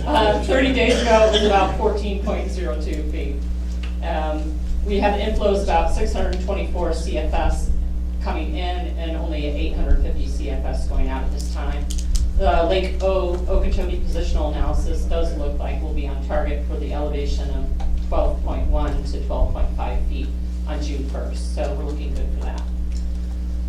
30 days ago, it was about 14.02 feet. We have inflows about 624 CFS coming in and only 850 CFS going out at this time. The Lake Okeechobee positional analysis does look like we'll be on target for the elevation of 12.1 to 12.5 feet on June 1st, so we're looking good for that.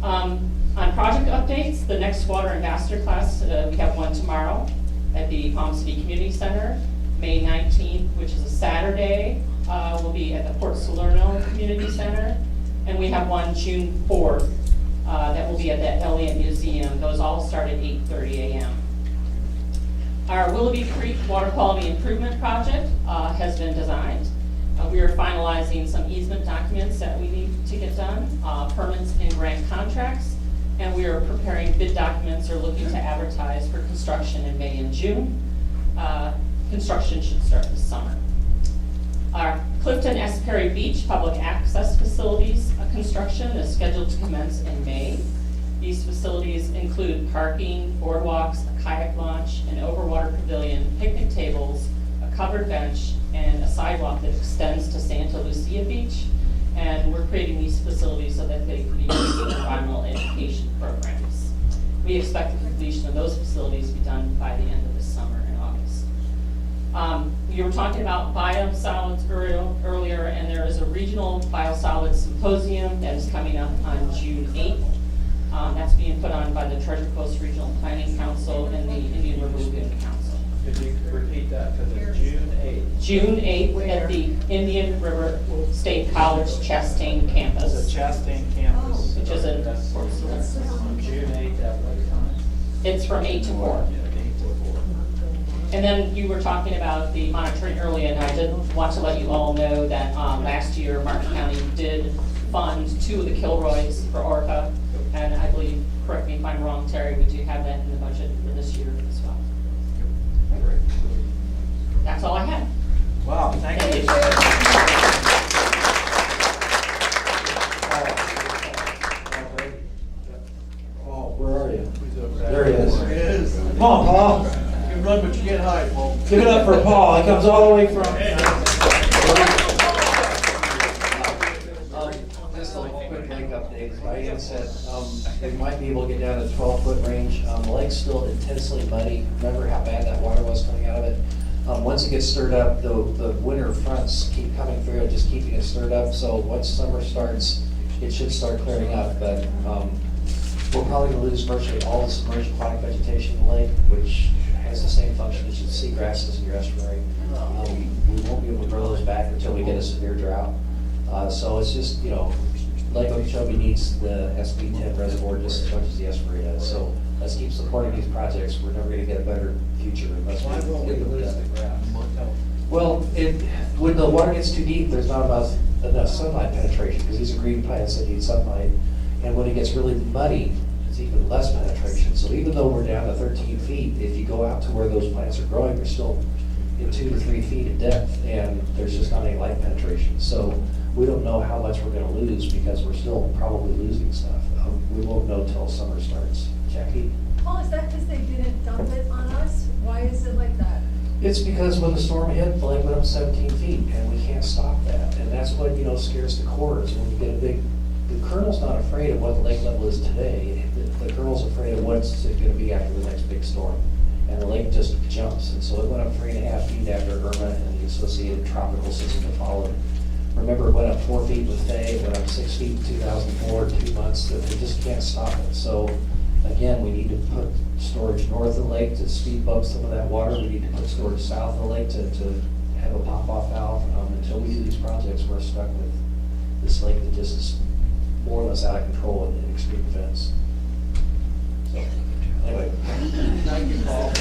On project updates, the next water ambassador class, we have one tomorrow at the Palm City Community Center. May 19th, which is a Saturday, will be at the Port Salerno Community Center. And we have one June 4th that will be at the Elliott Museum. Those all start at 8:30 a.m. Our Willoughby Creek Water Quality Improvement Project has been designed. We are finalizing some easement documents that we need to get done, permits and grant contracts, and we are preparing bid documents or looking to advertise for construction in May and June. Construction should start this summer. Our Clifton Asbury Beach Public Access Facilities construction is scheduled to commence in May. These facilities include parking, boardwalks, a kayak launch, an overwater pavilion, picnic tables, a covered bench, and a sidewalk that extends to Santa Lucia Beach. And we're creating these facilities so that they can be used in environmental education programs. We expect the completion of those facilities to be done by the end of this summer in August. You were talking about biosolids earlier, and there is a regional biosolids symposium that is coming up on June 8th. That's being put on by the Treasure Coast Regional Planning Council and the Indian River Lagoon Council. Could you repeat that, because it's June 8th? June 8th at the Indian River State College Chastain campus. It's a Chastain campus. Which is in That's Port Salerno. from June 8th at what time? It's from 8 to 4. 8 to 4. And then you were talking about the monitoring earlier, and I did want to let you all know that last year Martin County did fund 2 of the Kilroys for ORCA, and I believe, correct me if I'm wrong, Terry, we do have that in the budget for this year as well. That's all I had. Wow, thank you. Paul, where are you? There There he is. There he is. Come on, Paul. You can run, but you get high, Paul. Give it up for Paul. He comes all the way from. Just a quick lake update. As Diane said, they might be able to get down to 12-foot range. The lake's still intensely muddy. Remember how bad that water was coming out of it? Once it gets stirred up, the winter fronts keep coming through and just keeping it stirred up. So once summer starts, it should start clearing up. But we're probably going to lose virtually all the submerged aquatic vegetation in the lake, which has the same function as your seagrasses in your estuary. We won't be able to grow those back until we get a severe drought. So it's just, Lake Okeechobee needs the SB10 reservoir just as much as the estuary does. So let's keep supporting these projects. We're never going to get a better future unless Why will we get them lose done. the grass? Well, when the water gets too deep, there's not enough sunlight penetration because these are green plants that need sunlight. And when it gets really muddy, it's even less penetration. So even though we're down to 13 feet, if you go out to where those plants are growing, they're still in 2 to 3 feet in depth, and there's just not any light penetration. So we don't know how much we're going to lose because we're still probably losing stuff. We won't know till summer starts. Jackie? Paul, is that because they didn't dump it on us? Why is it like that? It's because when the storm hit, the lake went up 17 feet, and we can't stop that. And that's what, scares the Corps is when you get a big, the colonel's not afraid of what the lake level is today. The colonel's afraid of what's it going to be after the next big storm. And the lake just jumps. And so it went up 3.5 feet after Irma and the associated tropical system that followed. Remember, it went up 4 feet with Faye, it went up 6 feet in 2004, 2 months. They just can't stop it. So again, we need to put storage north of the lake to speed bump some of that water. We need to put storage south of the lake to have a pop-off valve. Until we do these projects, we're stuck with this lake that just is more or less out of control in extreme events. So, anyway. Thank you, Paul.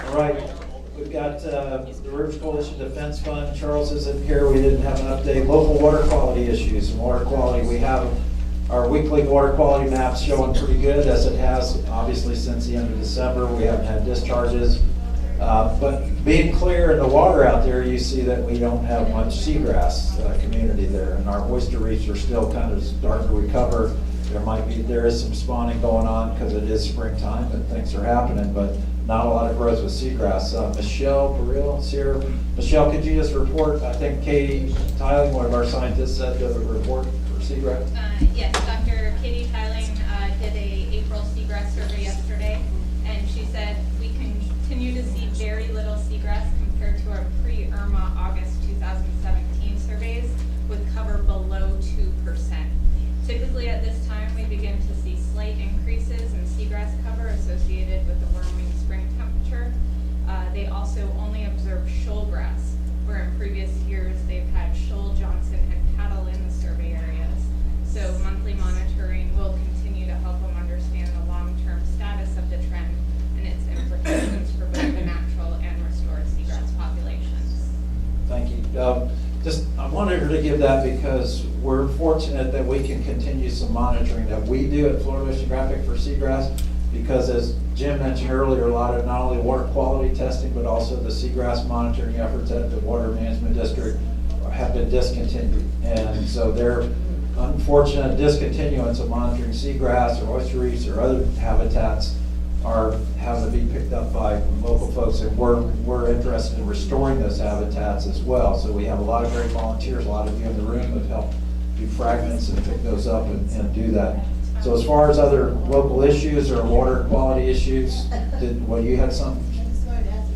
All right. We've got the Rivers Coalition Defense Fund. Charles isn't here. We didn't have an update. Local water quality issues and water quality. We have our weekly water quality maps showing pretty good, as it has obviously since the end of December. We haven't had discharges. But being clear in the water out there, you see that we don't have much seagrass community there. And our oyster reefs are still kind of starting to recover. there is some spawning going on because it is springtime and things are happening, but not a lot of growth with seagrass. Michelle Burrell is here. Michelle, could you just report? I think Katie Tiling, one of our scientists, said the report for seagrass. Yes, Dr. Katie Tiling did a April seagrass survey yesterday, and she said we continue to see very little seagrass compared to our pre-Irma August 2017 surveys, with cover below 2%. Typically at this time, we begin to see slight increases in seagrass cover associated with the warming spring temperature. They also only observe shoal grass, where in previous years they've had shoal, Johnson, and paddle in the survey areas. So monthly monitoring will continue to help them understand the long-term status of the trend and its implications for both the natural and restored seagrass populations. Thank you. I wanted her to give that because we're fortunate that we can continue some monitoring that we do at Florida Oceanographic for seagrass, because as Jim mentioned earlier, a lot of not only water quality testing, but also the seagrass monitoring efforts at the Water Management District have been discontinued. And so their unfortunate discontinuance of monitoring seagrass or oyster reefs or other habitats are having to be picked up by local folks, and we're interested in restoring those habitats as well. So we have a lot of great volunteers, a lot of you in the room have helped do fragments and pick those up and do that. So as far as other local issues or water quality issues, you had something? I just wanted to ask,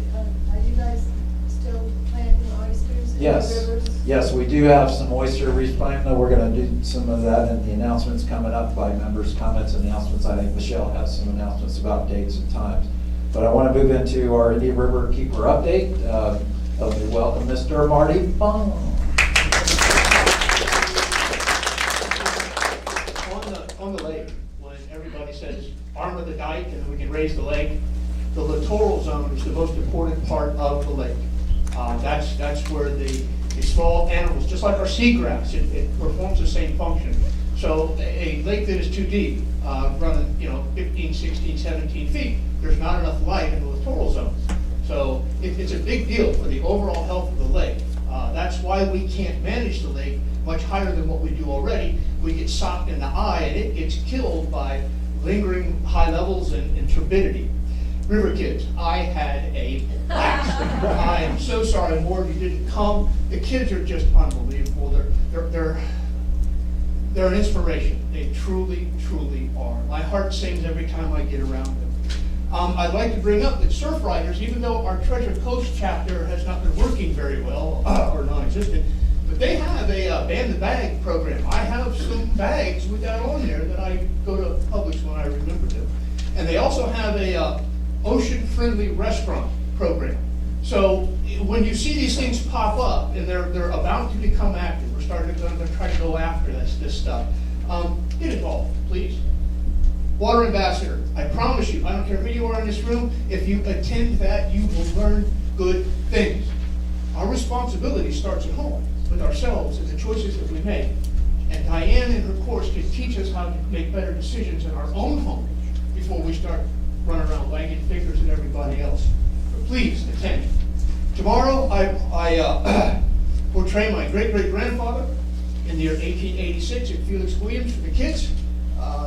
are you guys still planting oysters in the Yes, rivers? yes, we do have some oyster reef planting. We're gonna do some of that in the announcements coming up by members' comments and announcements. I think Michelle has some announcements about dates and times. But I wanna move into our Indian River Keeper update. Let me welcome Mr. Marty Bung. On the lake, when everybody says armor the dike and then we can raise the lake, the littoral zone is the most important part of the lake. That's where the small animals, just like our seagrass, it performs the same function. So a lake that is too deep, running 15, 16, 17 feet, there's not enough light in the littoral zone. So it's a big deal for the overall health of the lake. That's why we can't manage the lake much higher than what we do already. We get socked in the eye and it gets killed by lingering high levels and turbidity. River kids, I had a blast. I am so sorry, Ward, you didn't come. The kids are just unbelievable. They're an inspiration. They truly, truly are. My heart sings every time I get around them. I'd like to bring up that Surf Riders, even though our Treasure Coast chapter has not been working very well, or non-existent, but they have a ban the bag program. I have some bags with that on there that I go to Publix when I remember to. And they also have a ocean-friendly restaurant program. So when you see these things pop up and they're about to become active, we're starting to try to go after this stuff. Get involved, please. Water Ambassador, I promise you, I don't care who you are in this room, if you attend that, you will learn good things. Our responsibility starts at home with ourselves and the choices that we make. And Diane in her course can teach us how to make better decisions in our own home before we start running around wagging fingers at everybody else. But please attend. Tomorrow, I portray my great-great-grandfather in the year 1886 at Felix Williams for the kids.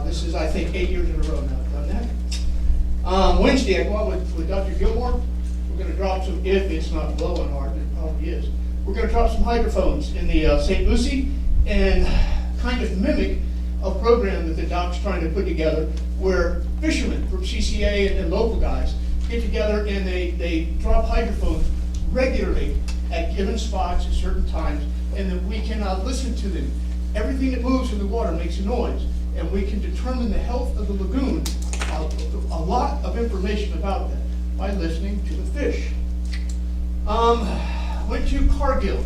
This is, I think, 8 years in a row now I've done that. Wednesday, I go out with Dr. Gilmore. We're going to drop some, if it's not blowing hard, it probably is. We're going to drop some hydrophones in the St. Lucie and kind of mimic a program that the doc's trying to put together where fishermen from CCA and local guys get together and they drop hydrophones regularly at given spots at certain times, and then we can listen to them. Everything that moves in the water makes a noise, and we can determine the health of the lagoon, a lot of information about that by listening to the fish. Went to Cargill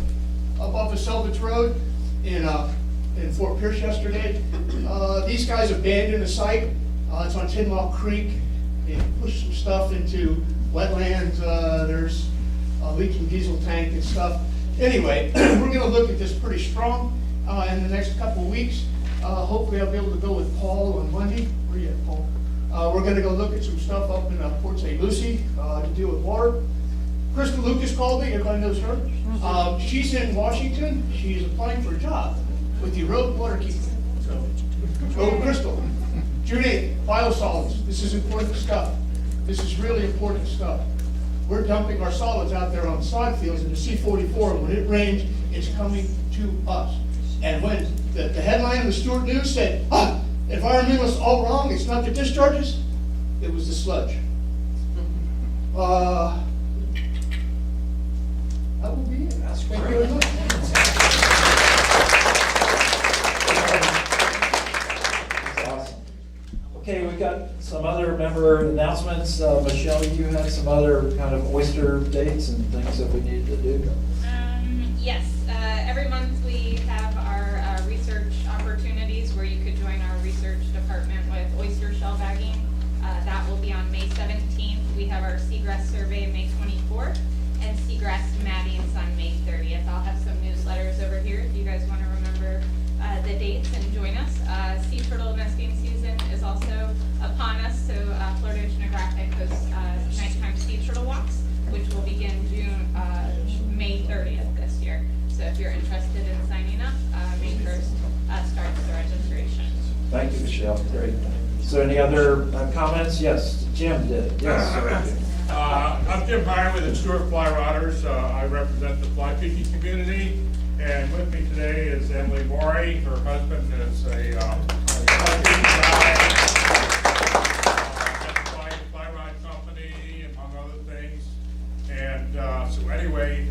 up off of Selvage Road in Fort Pierce yesterday. These guys abandoned a site. It's on Tinmouth Creek. They pushed some stuff into wetlands. There's a leaking diesel tank and stuff. Anyway, we're going to look at this pretty strong in the next couple of weeks. Hopefully I'll be able to go with Paul on Monday. Where are you at, Paul? We're going to go look at some stuff up in Port St. Lucie to deal with water. Krista Lucas called me, everybody knows her. She's in Washington. She's applying for a job with the Road Waterkeeper. So Go to Crystal. June 8th, biosolids. This is important stuff. This is really important stuff. We're dumping our solids out there on sod fields in the C-44, and when it rains, it's coming to us. And when the headline of the Stewart News said, environmentalists all wrong, it's not the discharges, it was the sludge. That will be it. Thank you very much. That's awesome. Okay, we've got some other member announcements. Michelle, you had some other kind of oyster dates and things that we need to do. Yes, every month we have our research opportunities where you could join our research department with oyster shell bagging. That will be on May 17th. We have our seagrass survey May 24th and seagrass matting's on May 30th. I'll have some newsletters over here if you guys want to remember the dates and join us. Sea turtle nesting season is also upon us, so Florida Oceanographic hosts nighttime sea turtle walks, which will begin May 30th this year. So if you're interested in signing up, May 1st starts the registration. Thank you, Michelle. Great. So any other comments? Yes, Jim did. Yes, sir. I'm Jim Meyer with the Stewart Fly Rodders. I represent the fly fishing community, and with me today is Emily Morey. Her husband is a fly fishing guy, fly rod company, among other things. And so anyway,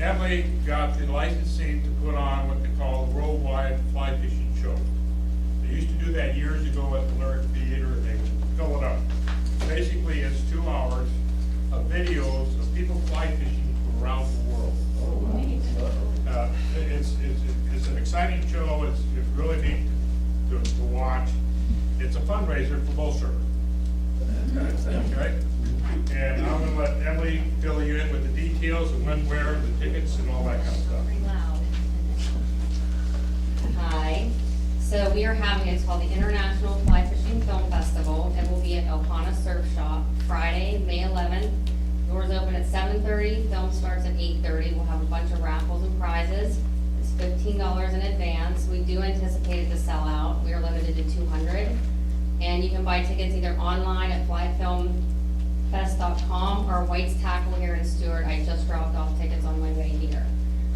Emily got the licensing to put on what they call the Worldwide Fly Fishing Show. They used to do that years ago at the Lyric Theater, and they would fill it up. Basically, it's 2 hours of videos of people fly fishing from around the world. It's an exciting show. It's really neat to watch. It's a fundraiser for Bull Surfer. Okay? And I'm going to let Emily fill you in with the details of when, where, the tickets, and all that kind of stuff. Hi. So we are having, it's called the International Fly Fishing Film Festival. It will be at Ohana Surf Shop, Friday, May 11th. Doors open at 7:30, film starts at 8:30. We'll have a bunch of raffles and prizes. It's $15 in advance. We do anticipate it to sell out. We are limited to 200. And you can buy tickets either online at flyfilmfest.com or White's Tackle here in Stewart. I just dropped off tickets on my way here.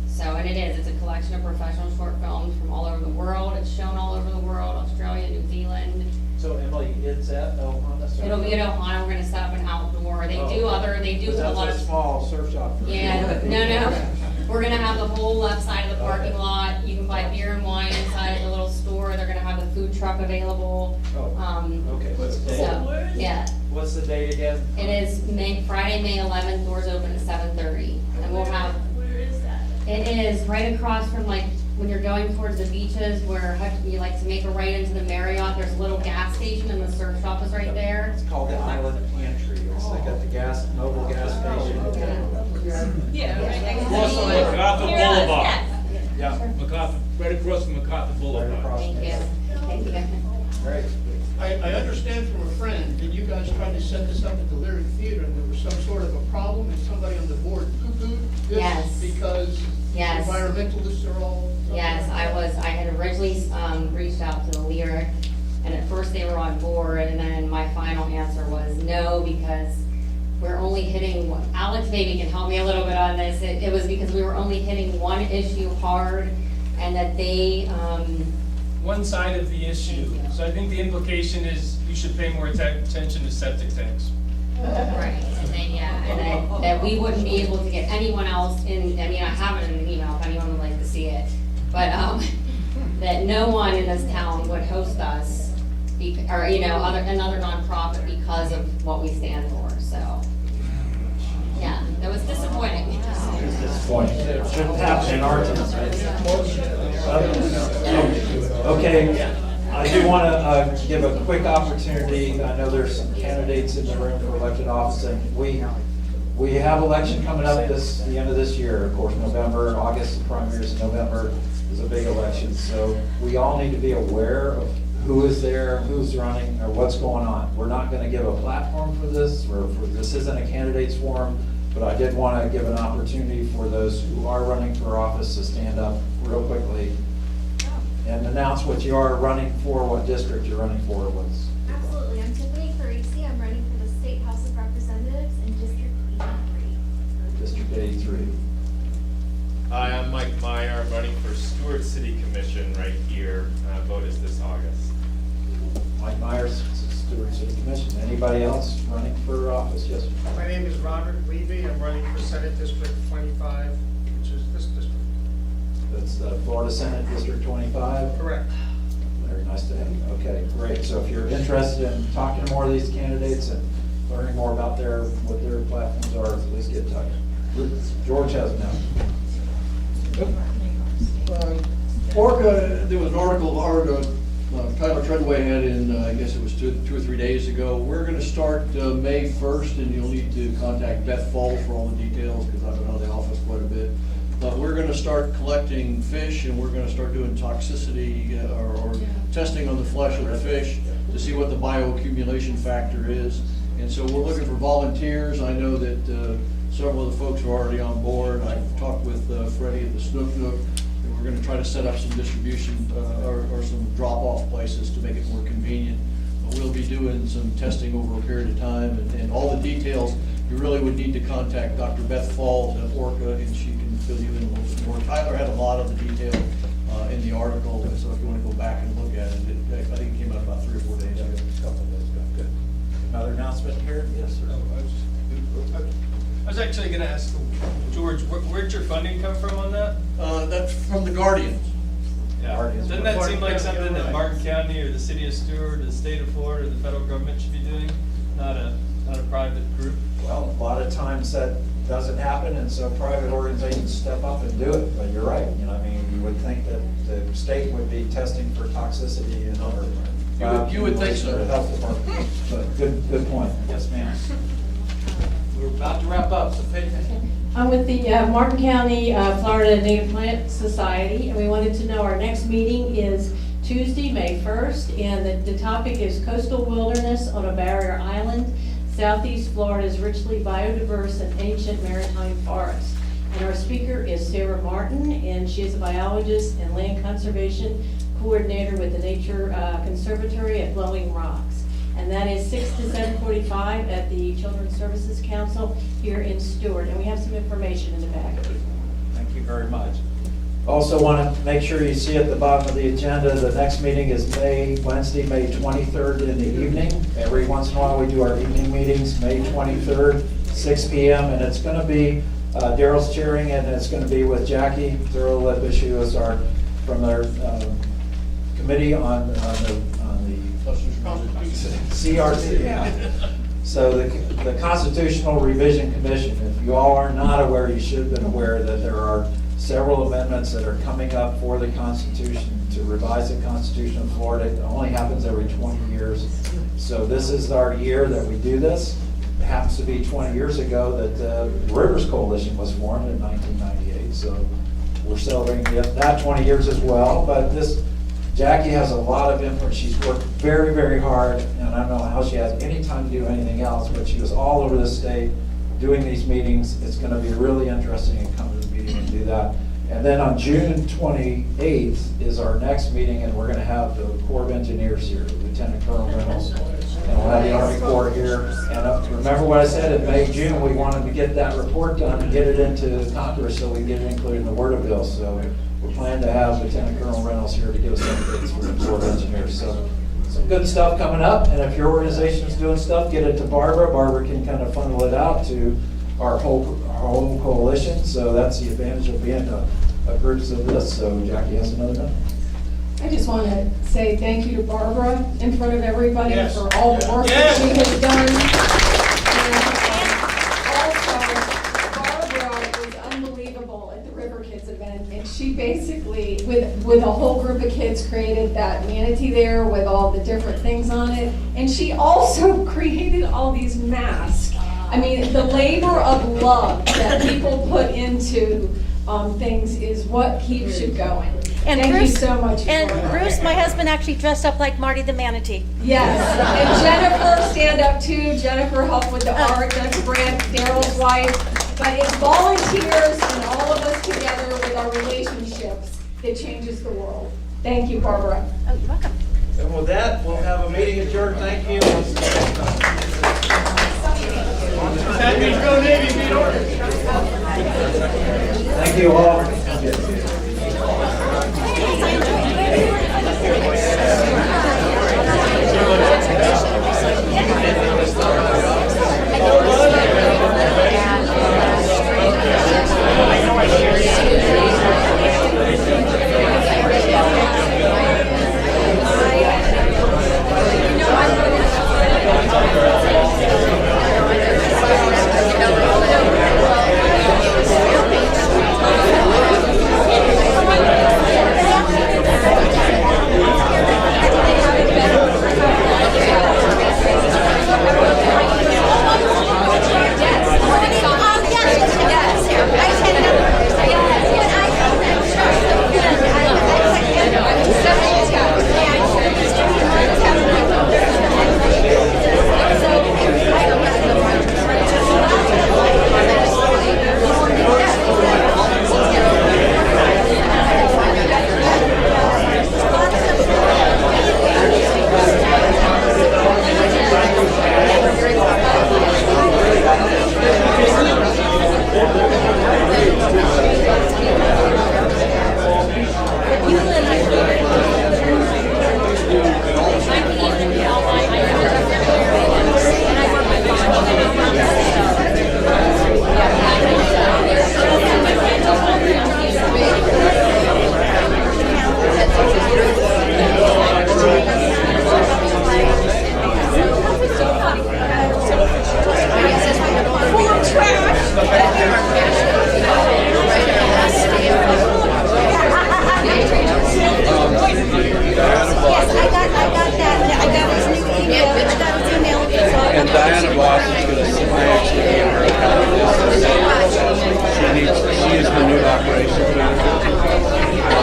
So, and it's a collection of professional short films from all over the world. It's shown all over the world, Australia, New Zealand. So Emily, it's at Ohana Surf? It'll be at Ohana. We're gonna set up an outdoor. They do a lot That's a of. small surf shop. Yeah, no. We're gonna have the whole left side of the parking lot. You can buy beer and wine inside of the little store. They're gonna have the food truck available. Okay. So, yeah. What's the date again? It is Friday, May 11th. Doors open at 7:30. And we'll have. Where is that? It is right across from when you're going towards the beaches where you like to make a right into the Marriott, there's a little gas station and the surf shop is right there. It's called the Island Pantry. They got the mobile gas station. Yeah, right next to Across on MacArthur Here, yes. Boulevard. Yeah. MacArthur, right across from MacArthur Right Boulevard. across. Thank you. Thank you. Great. I understand from a friend that you guys tried to set this up at the Lyric Theater, and there was some sort of a problem, and somebody on the board poo-pooed this Yes. because Yes. environmentalists are all. Yes, I had originally reached out to the Lyric, and at first they were on board, and then my final answer was no, because we're only hitting, Alex maybe can help me a little bit on this, it was because we were only hitting one issue hard, and that they, one side of the issue. So I think the implication is you should pay more attention to septic tanks. right, and then, and that we wouldn't be able to get anyone else in, I mean, I have it in an email if anyone would like to see it, but, that no one in this town would host us, or, another nonprofit because of what we stand for, so. Yeah, it was disappointing. It's disappointing. It shouldn't happen in our town. Okay, I do want to give a quick opportunity. I know there's some candidates in the room for elected office, and we have election coming up the end of this year. Of course, November, August, the primaries in November is a big election. So we all need to be aware of who is there, who's running, or what's going on. We're not going to give a platform for this, this isn't a candidates forum, but I did want to give an opportunity for those who are running for office to stand up real quickly And announce what you are running for, what district you're running for, what's. Absolutely. I'm Tiffany Parisi. I'm running for the State House of Representatives in District 83. District 83. Hi, I'm Mike Meyer. I'm running for Stewart City Commission right here. Vote is this August. Mike Myers, Stewart City Commission. Anybody else running for office? Yes. My name is Robert Levy. I'm running for Senate District 25, which is this district. That's Florida Senate District 25. Correct. Very nice to have you. Okay, great. So if you're interested in talking to more of these candidates and learning more about what their platforms are, please get in touch. George has it now. Orca, there was an article Tyler Treadway had in, I guess it was two or 3 days ago. We're going to start May 1st, and you'll need to contact Beth Falls for all the details, because I've been out of the office quite a bit. But we're going to start collecting fish, and we're going to start doing toxicity or testing on the flesh of the fish to see what the bioaccumulation factor is. And so we're looking for volunteers. I know that several of the folks are already on board. I've talked with Freddie at the Snook Nook, and we're going to try to set up some distribution or some drop-off places to make it more convenient. But we'll be doing some testing over a period of time, and all the details, you really would need to contact Dr. Beth Falls at Orca, and she can fill you in a little bit more. Tyler had a lot of the detail in the article, and so if you want to go back and look at it, I think it came out about 3 or 4 days ago. A couple of days ago. Good. Another announcement here? Yes, sir. I was actually gonna ask, George, where'd your funding come from on that? That's from the Guardians. Yeah. Guardians. Doesn't that seem like something that Martin County or the city of Stewart or the state of Florida or the federal government should be doing, not a private group? Well, a lot of times that doesn't happen, and so private organizations step up and do it. But you're right. I mean, you would think that the state would be testing for toxicity in other. You would think so. The health department. But good point. Yes, ma'am. We're about to wrap up, so pay I'm with the Martin County, Florida Native Plant Society, and we wanted to know our next meeting is Tuesday, May 1st, and the topic is coastal wilderness on a barrier island. Southeast Florida is richly biodiverse and ancient maritime forest. And our speaker is Sarah Martin, and she is a biologist and land conservation coordinator with the Nature Conservatory at Blowing Rocks. And that is 6 to 7:45 at the Children's Services Council here in Stewart. And we have some information in the back. Thank you very much. Also want to make sure you see at the bottom of the agenda, the next meeting is Wednesday, May 23rd in the evening. Every once in a while we do our evening meetings, May 23rd, 6 p.m. And it's going to be, Daryl's chairing, and it's going to be with Jackie Thurlow-Lippish, who is from their committee on the CRT. Yeah. So the Constitutional Revision Commission, if you all are not aware, you should have been aware that there are several amendments that are coming up for the Constitution to revise the Constitution of Florida. It only happens every 20 years. So this is our year that we do this. It happens to be 20 years ago that the Rivers Coalition was formed in 1998. So we're celebrating that 20 years as well. But Jackie has a lot of input. She's worked very, very hard, and I don't know how she has any time to do anything else, but she was all over the state doing these meetings. It's going to be really interesting to come to the meeting and do that. And then on June 28th is our next meeting, and we're going to have the Corps of Engineers here, Lieutenant Colonel Reynolds, and we'll have the Army Corps here. And remember what I said, in May, June, we wanted to get that report done and get it into Congress so we can get it included in the Word of Bill. So we're planning to have Lieutenant Colonel Reynolds here to give us updates for the Corps of Engineers. So some good stuff coming up, and if your organization is doing stuff, get it to Barbara. Barbara can kind of funnel it out to our whole coalition. So that's the advantage of being a groups of this. So Jackie has another note. I just want to say thank you to Barbara in front of everybody Yes. for all the work that she has done. And also, Barbara was unbelievable at the River Kids event, and she basically, with a whole group of kids, created that manatee there with all the different things on it, and she also created all these masks. I mean, the labor of love that people put into things is what keeps you going. And Thank Bruce, you so much. And Barbara. Bruce, my husband, actually dressed up like Marty the Manatee. Yes, and Jennifer, stand up too. Jennifer helped with the art. That's Brent, Daryl's wife. But it's volunteers and all of us together with our relationships that changes the world. Thank you, Barbara. Oh, you're welcome. And with that, we'll have a meeting adjourned. Thank you. That means go Navy, beat Orange. Thank you all. Diana Voss is going to sit next to me in her account. She is the new operations manager.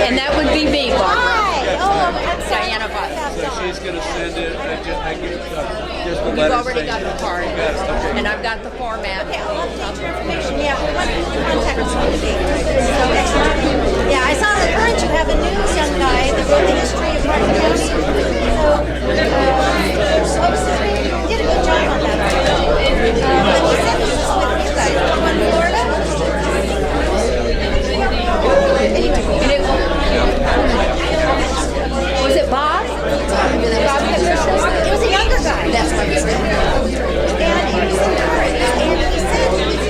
And that would be me, Hi. Oh, I'm sorry. Diana Voss. So she's going to send it, I give just the You've letter already saying- got the card, You got it, okay. and I've got the format. Okay, I'll update your information. Yeah, what your contact is going to be. Okay. Yeah, I saw on the Current you have a news young guy that wrote the history of Martin County. So you did a good job on that article. But he said this was with you guys. The one in Florida? Anyway. Was it Bob? Bob Patricius? It was a younger guy. That's what he said. And he was encouraged.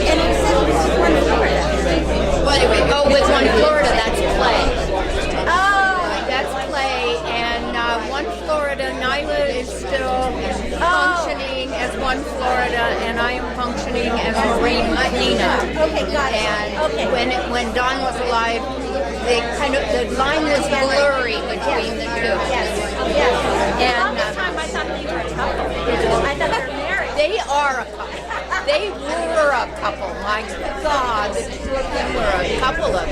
And he said it was one in Florida. Well, anyway, with one Florida, that's Clay. Oh. That's Clay, and one Florida, Nyla is still functioning as one Florida, and I am functioning as Maureen Nina. Okay, got it. And Okay. when Don was alive, the line was blurry between the two. Yes, yes. And All this time I thought they were a couple. I thought they were married. they are a couple. They were a couple. My God, the two of them were a couple of